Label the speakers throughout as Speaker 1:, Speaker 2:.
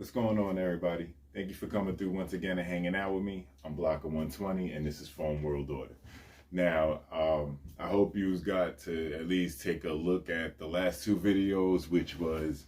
Speaker 1: What's going on, everybody? Thank you for coming through once again and hanging out with me. I'm Blocker 120, and this is Foam World Order. Now, I hope you got to at least take a look at the last two videos, which was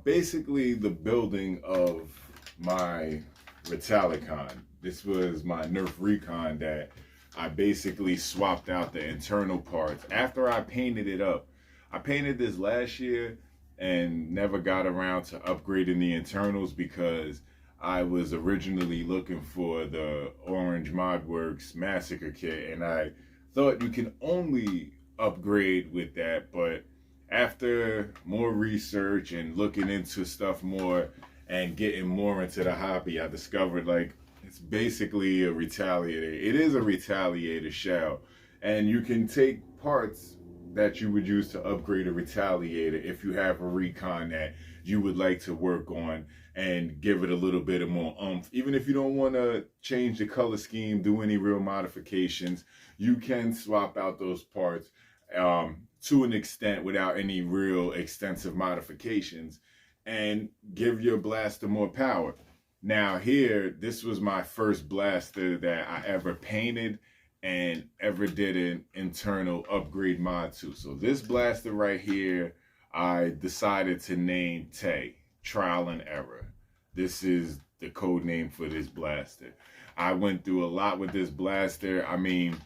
Speaker 1: basically the building of my Retalicon. This was my Nerf Recon that I basically swapped out the internal parts after I painted it up. I painted this last year and never got around to upgrading the internals because I was originally looking for the Orange Modworks Massacre kit, and I thought you can only upgrade with that. But after more research and looking into stuff more and getting more into the hobby, I discovered like it's basically a Retaliator. It is a Retaliator shell, and you can take parts that you would use to upgrade a Retaliator if you have a recon that you would like to work on and give it a little bit of more oomph. Even if you don't want to change the color scheme, do any real modifications, you can swap out those parts to an extent without any real extensive modifications and give your blaster more power. Now here, this was my first blaster that I ever painted and ever did an internal upgrade mod to. So this blaster right here, I decided to name Tay, Trial and Error. This is the code name for this blaster. I went through a lot with this blaster. I mean,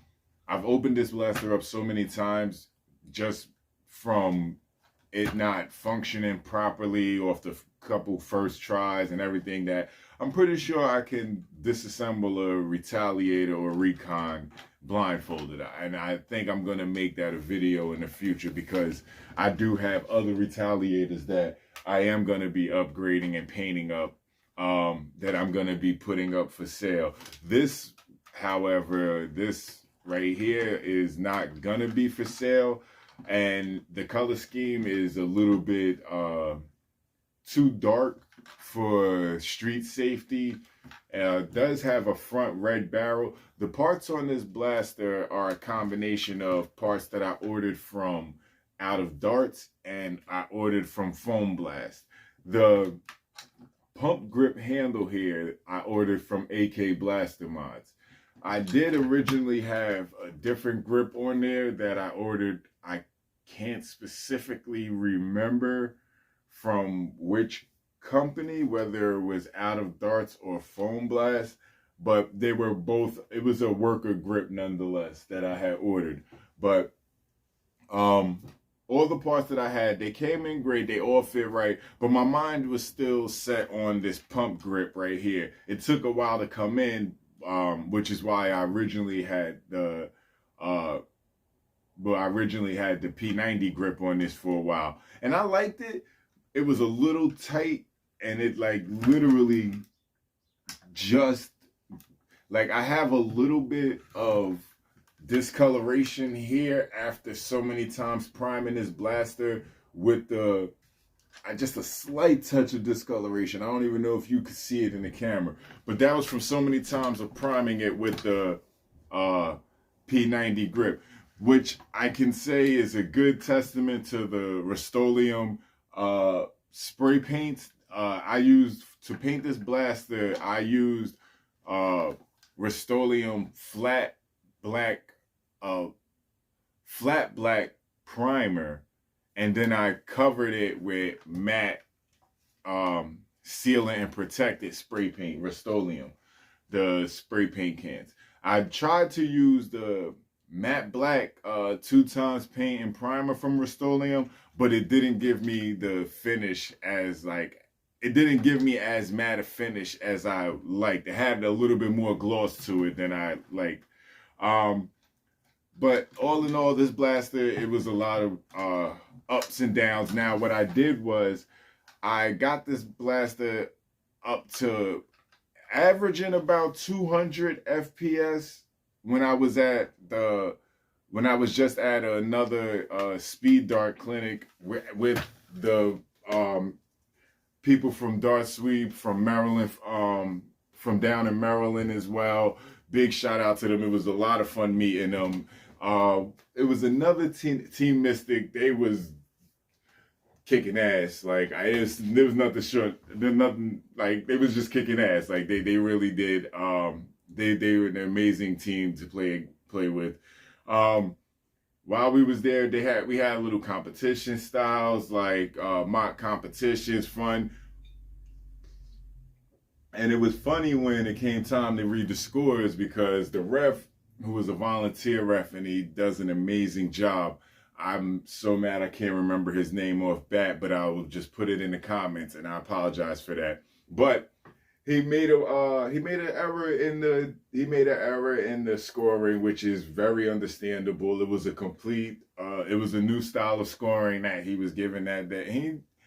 Speaker 1: I've opened this blaster up so many times just from it not functioning properly off the couple first tries and everything that I'm pretty sure I can disassemble a Retaliator or Recon blindfolded. And I think I'm going to make that a video in the future because I do have other Retaliators that I am going to be upgrading and painting up that I'm going to be putting up for sale. This, however, this right here is not going to be for sale. And the color scheme is a little bit too dark for street safety. Does have a front red barrel. The parts on this blaster are a combination of parts that I ordered from Out of Darts and I ordered from Foam Blast. The pump grip handle here I ordered from AK Blaster Mods. I did originally have a different grip on there that I ordered. I can't specifically remember from which company, whether it was Out of Darts or Foam Blast, but they were both, it was a worker grip nonetheless that I had ordered. But all the parts that I had, they came in great, they all fit right, but my mind was still set on this pump grip right here. It took a while to come in, which is why I originally had the P90 grip on this for a while, and I liked it. It was a little tight, and it like literally just like I have a little bit of discoloration here after so many times priming this blaster with the just a slight touch of discoloration. I don't even know if you could see it in the camera, but that was from so many times of priming it with the P90 grip, which I can say is a good testament to the Rust-Oleum spray paints. I used to paint this blaster, I used Rust-Oleum flat black primer, and then I covered it with matte sealant and protected spray paint, Rust-Oleum, the spray paint cans. I tried to use the matte black 2x paint and primer from Rust-Oleum, but it didn't give me the finish as it didn't give me as matte a finish as I liked. It had a little bit more gloss to it than I liked. But all in all, this blaster, it was a lot of ups and downs. Now, what I did was I got this blaster up to averaging about 200 FPS when I was just at another speed dart clinic with the people from Dart Sweep from Maryland, from down in Maryland as well. Big shout out to them. It was a lot of fun meeting them. It was another team Mystic. kicking ass. Like there was nothing short. There's nothing like they was just kicking ass. Like they really did. They were an amazing team to play with. While we was there, we had little competition styles like mock competitions, fun. And it was funny when it came time to read the scores because the ref, who was a volunteer ref, and he does an amazing job. I'm so mad I can't remember his name off bat, but I will just put it in the comments, and I apologize for that. But he made an error in the scoring, which is very understandable. It was a new style of scoring that he was given that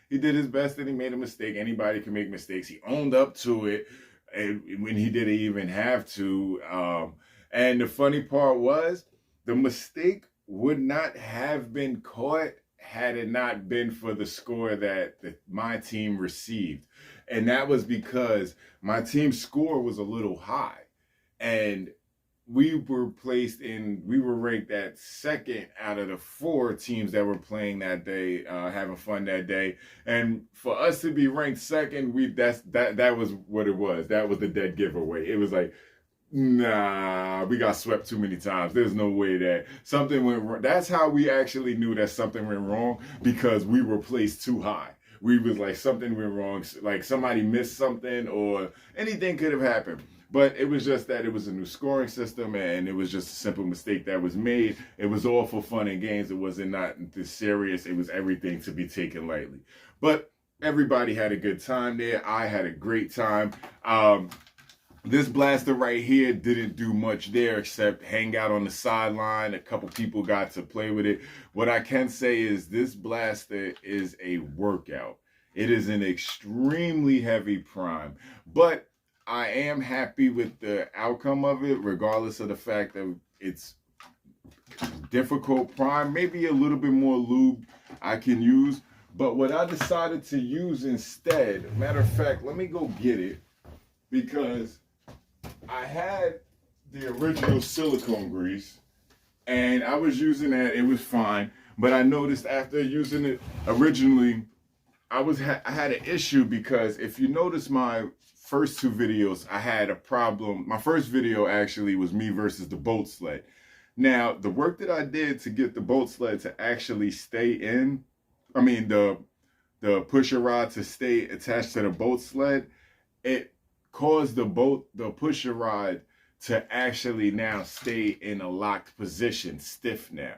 Speaker 1: he did his best and he made a mistake. Anybody can make mistakes. He owned up to it, and when he didn't even have to. And the funny part was the mistake would not have been caught had it not been for the score that my team received. And that was because my team's score was a little high. And we were ranked at second out of the 4 teams that were playing that day, having fun that day. And for us to be ranked second, that was what it was. That was the dead giveaway. It was like, nah, we got swept too many times. There's no way that something went wrong. That's how we actually knew that something went wrong, because we were placed too high. We was like, something went wrong, like somebody missed something or anything could have happened. But it was just that it was a new scoring system, and it was just a simple mistake that was made. It was all for fun and games. It wasn't not this serious. It was everything to be taken lightly. But everybody had a good time there. I had a great time. This blaster right here didn't do much there except hang out on the sideline. A couple people got to play with it. What I can say is this blaster is a workout. It is an extremely heavy prime, but I am happy with the outcome of it, regardless of the fact that it's difficult prime. Maybe a little bit more lube I can use. But what I decided to use instead, matter of fact, let me go get it, because I had the original silicone grease and I was using that. It was fine. But I noticed after using it originally, I had an issue, because if you notice my first 2 videos, I had a problem. My first video actually was me versus the boat sled. Now, the work that I did to get the boat sled to actually stay in, the pusher rod to stay attached to the boat sled, it caused the pusher rod to actually now stay in a locked position, stiff now.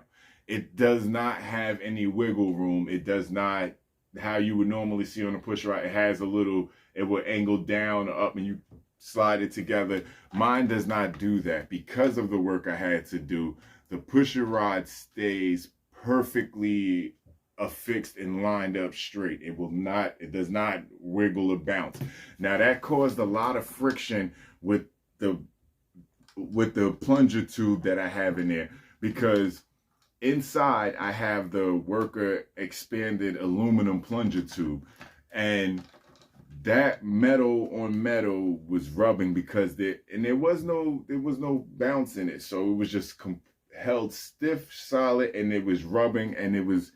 Speaker 1: It does not have any wiggle room. It does not, how you would normally see on a pusher rod, it will angle down or up and you slide it together. Mine does not do that. Because of the work I had to do, the pusher rod stays perfectly affixed and lined up straight. It does not wiggle or bounce. Now that caused a lot of friction with the plunger tube that I have in there, because inside I have the worker expanded aluminum plunger tube, and that metal on metal was rubbing because there was no bounce in it. So it was just held stiff, solid, and it was rubbing, and it was,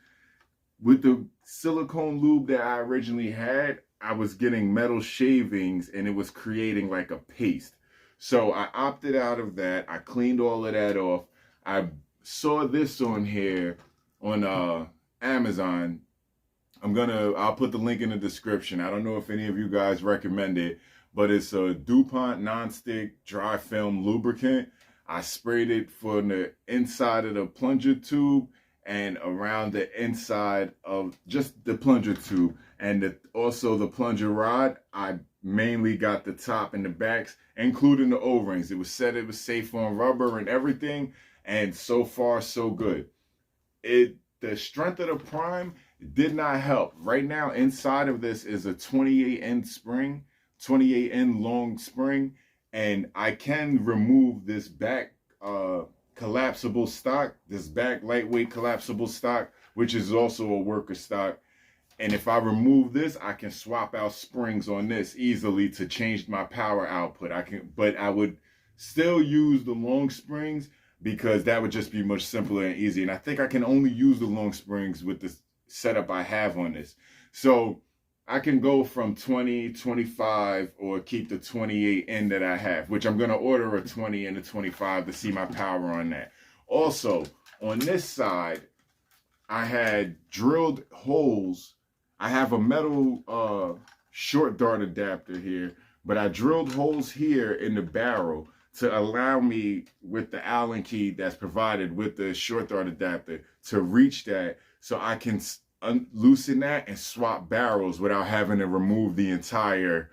Speaker 1: with the silicone lube that I originally had, I was getting metal shavings and it was creating like a paste. So I opted out of that. I cleaned all of that off. I saw this on here on Amazon. I'll put the link in the description. I don't know if any of you guys recommend it, but it's a DuPont nonstick dry film lubricant. I sprayed it for the inside of the plunger tube and around the inside of just the plunger tube, and also the plunger rod. I mainly got the top and the backs, including the O-rings. It was safe on rubber and everything, and so far so good. The strength of the prime did not help. Right now inside of this is a 28N spring, 28N long spring, and I can remove this back collapsible stock, this back lightweight collapsible stock, which is also a worker stock. And if I remove this, I can swap out springs on this easily to change my power output. But I would still use the long springs, because that would just be much simpler and easier. And I think I can only use the long springs with the setup I have on this. So I can go from 20, 25, or keep the 28 in that I have, which I'm going to order a 20 and a 25 to see my power on that. Also, on this side, I had drilled holes. I have a metal short dart adapter here, but I drilled holes here in the barrel to allow me, with the Allen key that's provided with the short dart adapter, to reach that so I can loosen that and swap barrels without having to remove the entire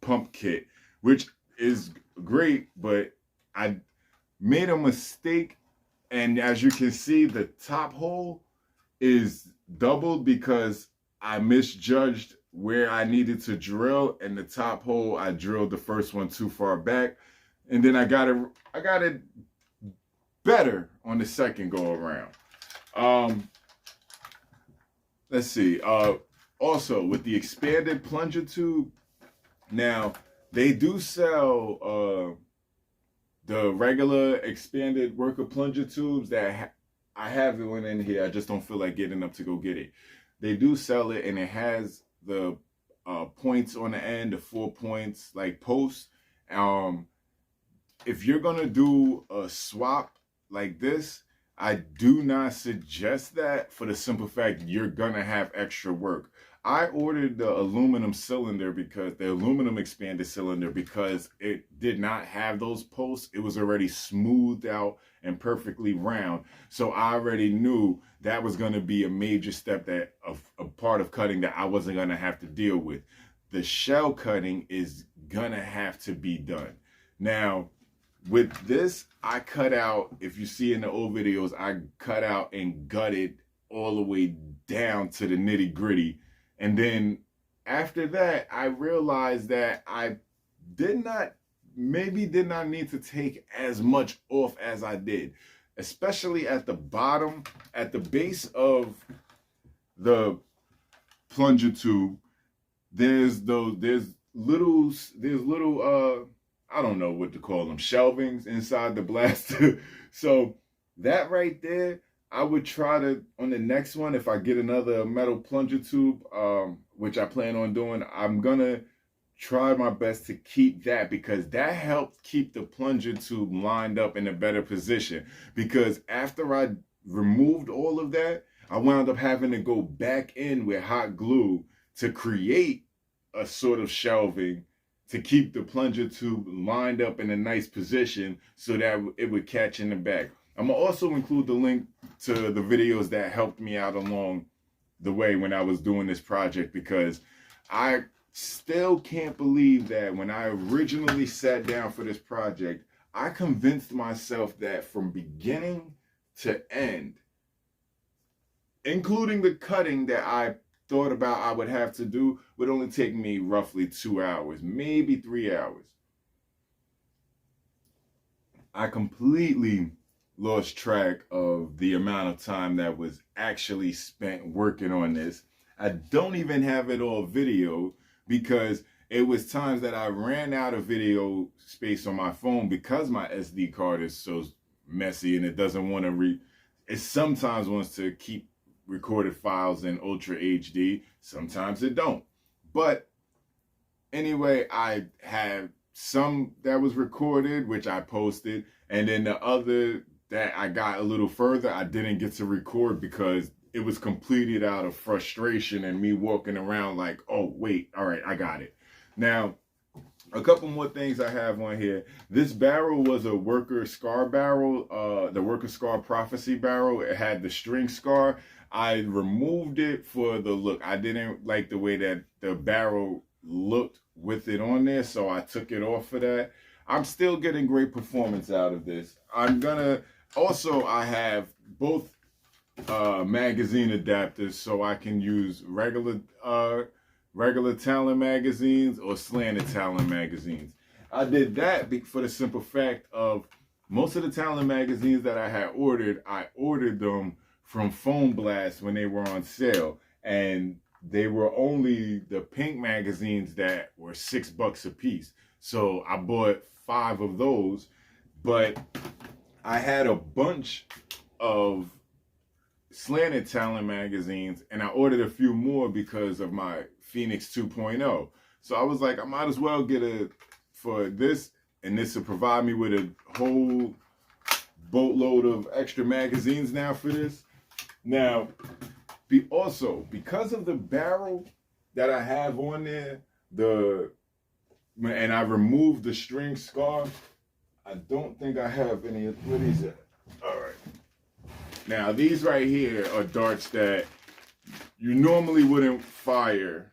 Speaker 1: pump kit, which is great, but I made a mistake, and as you can see, the top hole is doubled because I misjudged where I needed to drill, and the top hole, I drilled the first one too far back, and then I got it better on the second go around. Let's see. Also, with the expanded plunger tube, now they do sell the regular expanded worker plunger tubes that I have one in here. I just don't feel like getting up to go get it. They do sell it, and it has the points on the end, the 4 points like posts. If you're gonna do a swap like this, I do not suggest that, for the simple fact you're gonna have extra work. I ordered the aluminum cylinder, because the aluminum expanded cylinder, because it did not have those posts. It was already smoothed out and perfectly round. So I already knew that was going to be a major step, that a part of cutting that I wasn't going to have to deal with. The shell cutting is going to have to be done. Now, with this, I cut out, if you see in the old videos, I cut out and gutted all the way down to the nitty gritty. And then after that, I realized that I maybe did not need to take as much off as I did, especially at the bottom, at the base of the plunger tube. There's little I don't know what to call them, shelvings inside the blaster. So that right there, I would try to, on the next one, if I get another metal plunger tube, which I plan on doing, I'm gonna try my best to keep that, because that helped keep the plunger tube lined up in a better position. Because after I removed all of that, I wound up having to go back in with hot glue to create a sort of shelving to keep the plunger tube lined up in a nice position so that it would catch in the back. I'm gonna also include the link to the videos that helped me out along the way when I was doing this project, because I still can't believe that when I originally sat down for this project, I convinced myself that from beginning to end, including the cutting that I thought about I would have to do, would only take me roughly 2 hours, maybe 3 hours. I completely lost track of the amount of time that was actually spent working on this. I don't even have it all videoed, because it was times that I ran out of video space on my phone, because my SD card is so messy and it doesn't want to it sometimes wants to keep recorded files in Ultra HD, sometimes it don't. But anyway, I have some that was recorded, which I posted, and then the other that I got a little further, I didn't get to record because it was completed out of frustration and me walking around like, oh, wait, all right, I got it. Now, a couple more things I have on here. This barrel was a worker scar barrel, the worker scar prophecy barrel. It had the string scar. I removed it for the look. I didn't like the way that the barrel looked with it on there, so I took it off for that. I'm still getting great performance out of this. Also, I have both magazine adapters, so I can use regular Talon magazines or slanted Talon magazines. I did that for the simple fact of most of the Talon magazines that I had ordered, I ordered them from Foam Blast when they were on sale, and they were only the pink magazines that were $6 a piece. So I bought 5 of those, but I had a bunch of Slanted Talent magazines, and I ordered a few more because of my Phoenix 2.0. So I was like, I might as well get a for this, and this will provide me with a whole boatload of extra magazines now for this. Now, because of the barrel that I have on there, and I removed the string scarf, I don't think I have any. What is it? All right. Now, these right here are darts that you normally wouldn't fire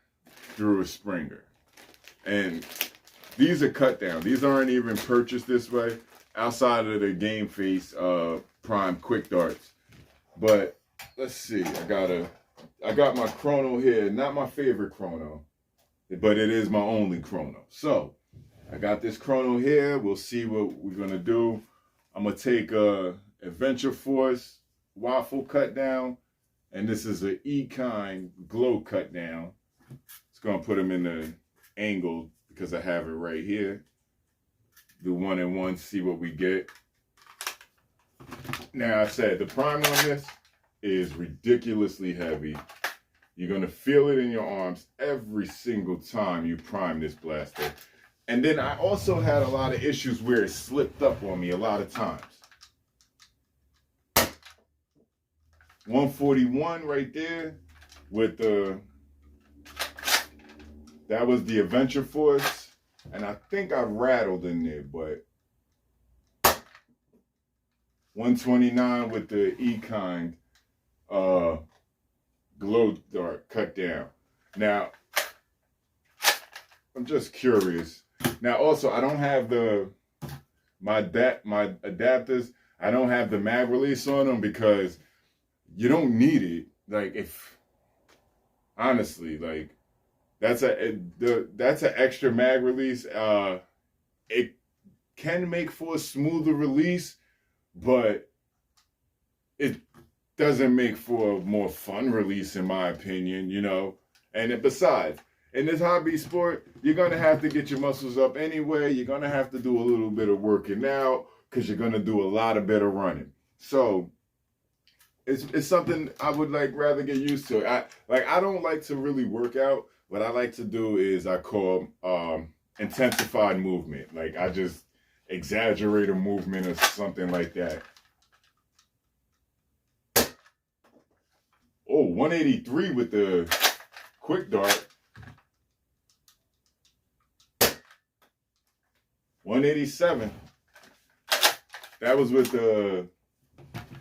Speaker 1: through a Springer. And these are cut down. These aren't even purchased this way outside of the Game Face Prime Quick Darts. But let's see. I got my chrono here. Not my favorite chrono, but it is my only chrono. So I got this chrono here. We'll see what we're gonna do. I'm gonna take a Adventure Force waffle cut down, and this is an E-Kind glow cut down. It's gonna put them in the angle because I have it right here. Do 1 and 1, see what we get. Now, I said the prime on this is ridiculously heavy. You're gonna feel it in your arms every single time you prime this blaster. And then I also had a lot of issues where it slipped up on me a lot of times. 141 right there with that was the Adventure Force, and I think I rattled in there, but 129 with the E-Kind glow dart cut down. Now, I'm just curious. Now, also, I don't have my adapters. I don't have the mag release on them because you don't need it. Like, honestly, like, that's an extra mag release. It can make for a smoother release, but it doesn't make for a more fun release, in my opinion, you know. And besides, in this hobby sport, you're gonna have to get your muscles up anyway. You're gonna have to do a little bit of working out because you're gonna do a lot of better running. So it's something I would rather get used to. I don't like to really work out. What I like to do is I call intensified movement. Like, I just exaggerate a movement or something like that. Oh, 183 with the quick dart. 187. That was with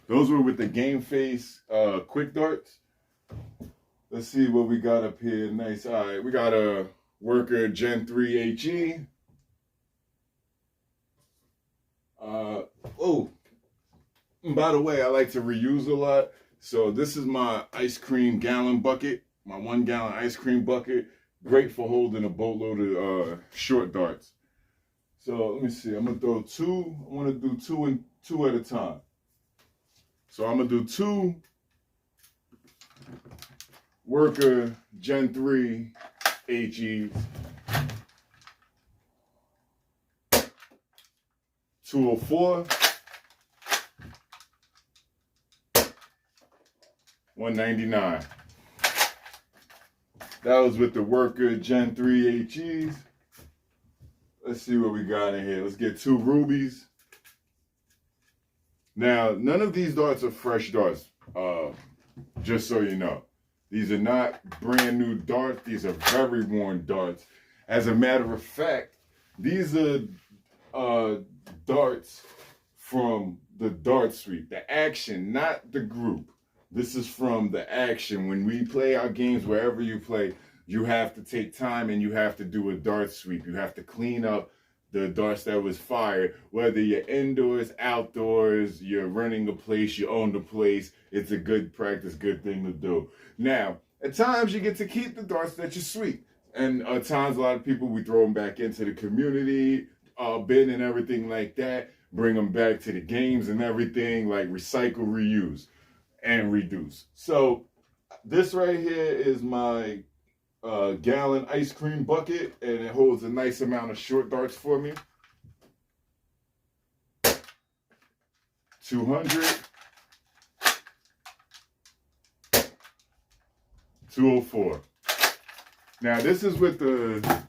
Speaker 1: those were with the Game Face quick darts. Let's see what we got up here. Nice. All right, we got a Worker Gen 3 HE. Oh, by the way, I like to reuse a lot. So this is my ice cream gallon bucket, my 1 gallon ice cream bucket. Great for holding a boatload of short darts. So let me see. I'm gonna throw 2. I want to do 2 at a time. So I'm gonna do 2 Worker Gen 3 HEs. 204. 199. That was with the Worker Gen 3 HEs. Let's see what we got in here. Let's get 2 rubies. Now, none of these darts are fresh darts, just so you know. These are not brand new darts. These are very worn darts. As a matter of fact, these are darts from the Dart Suite, the Action, not the group. This is from the Action. When we play our games, wherever you play, you have to take time and you have to do a dart sweep. You have to clean up the darts that was fired, whether you're indoors, outdoors, you're renting a place, you own the place. It's a good practice, good thing to do. Now, at times you get to keep the darts that you sweep. And at times, a lot of people, we throw them back into the community bin and everything like that, bring them back to the games and everything, like recycle, reuse, and reduce. So this right here is my gallon ice cream bucket, and it holds a nice amount of short darts for me. 200. 204. Now this is with the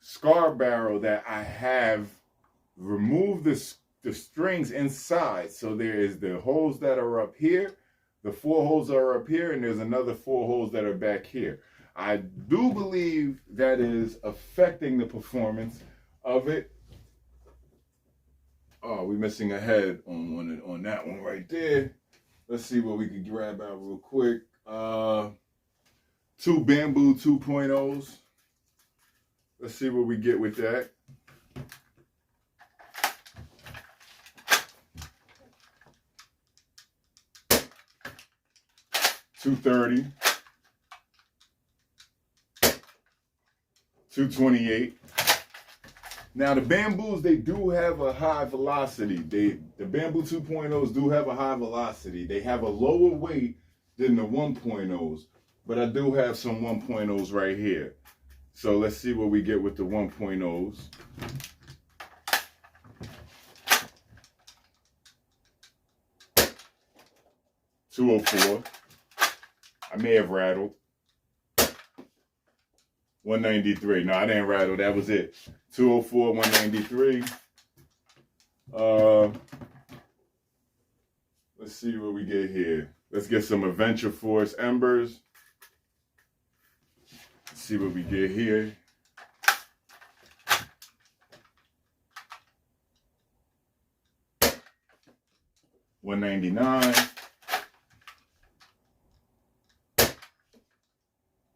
Speaker 1: scar barrel that I have removed the strings inside. So there is the holes that are up here, the 4 holes are up here, and there's another 4 holes that are back here. I do believe that is affecting the performance of it. Oh, we're missing a head on that one right there. Let's see what we can grab out real quick. 2 bamboo 2.0s. Let's see what we get with that. $230, $228. Now the bamboos, they do have a high velocity. The bamboo 2.0s do have a high velocity. They have a lower weight than the 1.0s, but I do have some 1.0s right here. So let's see what we get with the 1.0s. $204. I may have rattled. $193. No, I didn't rattle. That was it. $204, $193. Let's see what we get here. Let's get some Adventure Force embers. Let's see what we get here. $199.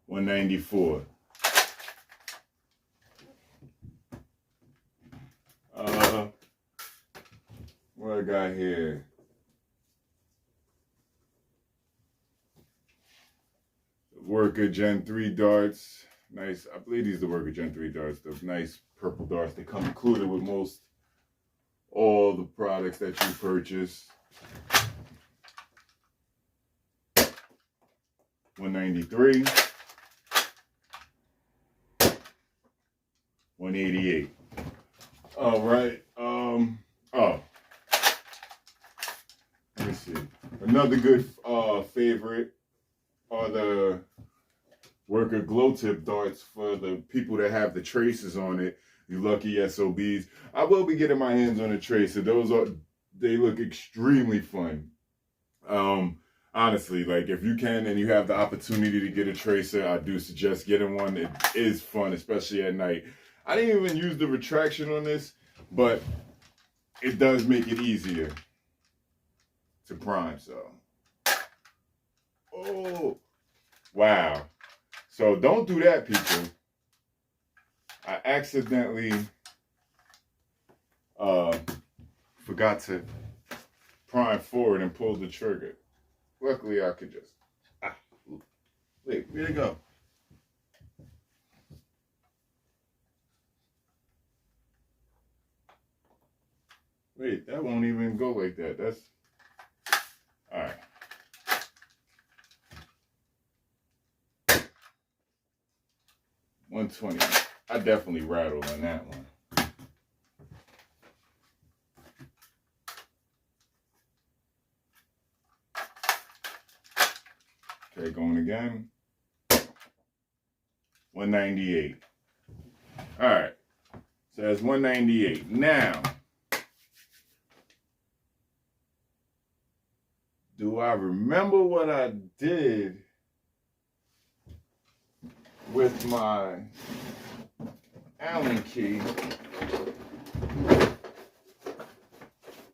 Speaker 1: $194. What I got here? Worker Gen 3 darts. Nice. I believe these are the Worker Gen 3 darts. The nice purple darts. They come included with most all the products that you purchase. $193. $188. All right. Oh, let me see. Another good favorite are the Worker glow tip darts for the people that have the traces on it. You lucky SOBs. I will be getting my hands on a tracer. They look extremely fun. Honestly, like if you can and you have the opportunity to get a tracer, I do suggest getting one. It is fun, especially at night. I didn't even use the retraction on this, but it does make it easier to prime. So, oh, wow. So don't do that, people. I accidentally forgot to prime forward and pull the trigger. Luckily, I could just, wait, where'd it go? Wait, that won't even go like that. That's, all right. $120. I definitely rattled on that one. Okay, going again. $198. All right. So that's $198. Now, do I remember what I did with my Allen key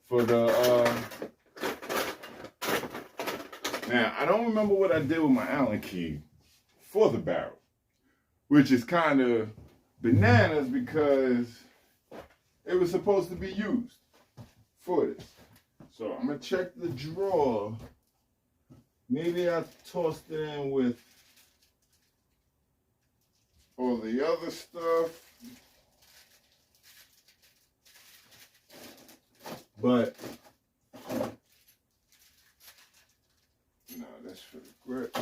Speaker 1: for the now I don't remember what I did with my Allen key for the barrel, which is kind of bananas because it was supposed to be used for this. So I'm gonna check the drawer. Maybe I tossed it in with all the other stuff. But no, that's for the grip.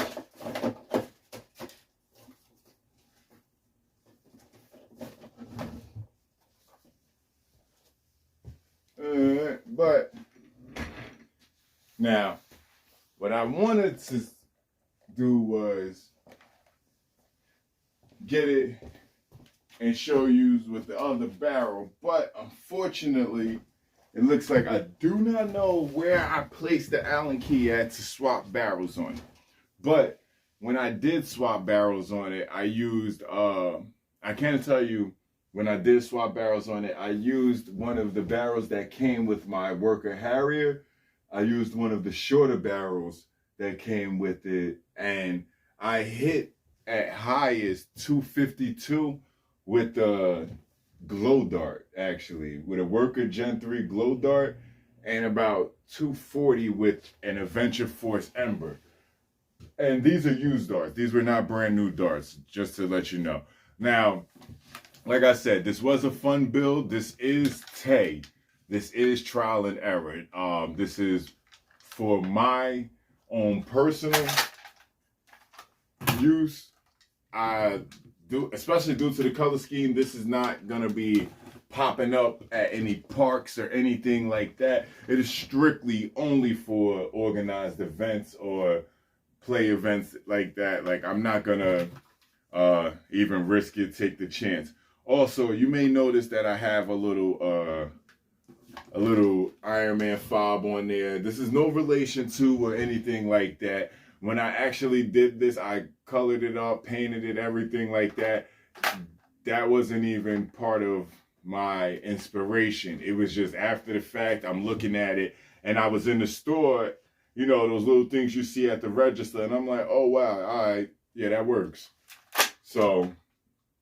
Speaker 1: But now, what I wanted to do was get it and show you with the other barrel, but unfortunately, it looks like I do not know where I placed the Allen key at to swap barrels on it. But when I did swap barrels on it, I used, I can't tell you, when I did swap barrels on it, I used one of the barrels that came with my Worker Harrier. I used one of the shorter barrels that came with it, and I hit at highest 252 with the glow dart, actually, with a Worker Gen 3 glow dart, and about 240 with an Adventure Force Ember. And these are used darts. These were not brand new darts, just to let you know. Now, like I said, this was a fun build. This is Tay. This is trial and error. This is for my own personal use. Especially due to the color scheme, this is not gonna be popping up at any parks or anything like that. It is strictly only for organized events or play events like that. Like, I'm not gonna even risk it, take the chance. Also, you may notice that I have a little Iron Man fob on there. This is no relation to or anything like that. When I actually did this, I colored it up, painted it, everything like that. That wasn't even part of my inspiration. It was just after the fact, I'm looking at it, and I was in the store, you know, those little things you see at the register, and I'm like, oh, wow, all right, yeah, that works. So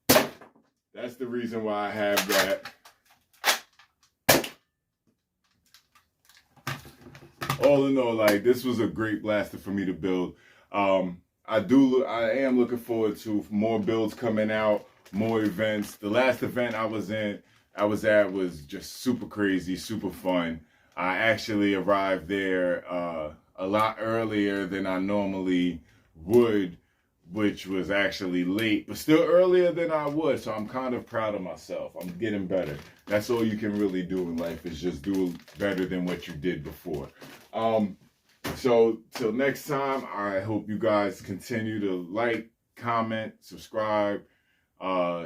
Speaker 1: that's the reason why I have that. All in all, like, this was a great blaster for me to build. I am looking forward to more builds coming out, more events. The last event I was at was just super crazy, super fun. I actually arrived there a lot earlier than I normally would, which was actually late, but still earlier than I would. So I'm kind of proud of myself. I'm getting better. That's all you can really do in life, is just do better than what you did before. So till next time, I hope you guys continue to like, comment, subscribe,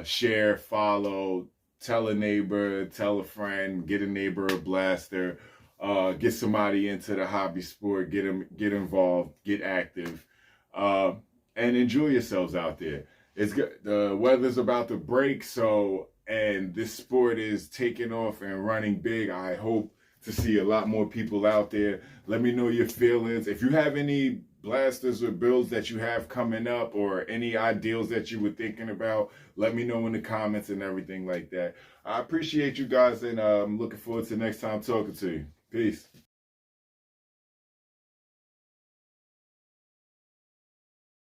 Speaker 1: share, follow, tell a neighbor, tell a friend, get a neighbor a blaster, get somebody into the hobby sport, get involved, get active, and enjoy yourselves out there. It's good. The weather's about to break, and this sport is taking off and running big. I hope to see a lot more people out there. Let me know your feelings. If you have any blasters or builds that you have coming up, or any ideals that you were thinking about, let me know in the comments and everything like that. I appreciate you guys, and I'm looking forward to next time talking to you. Peace.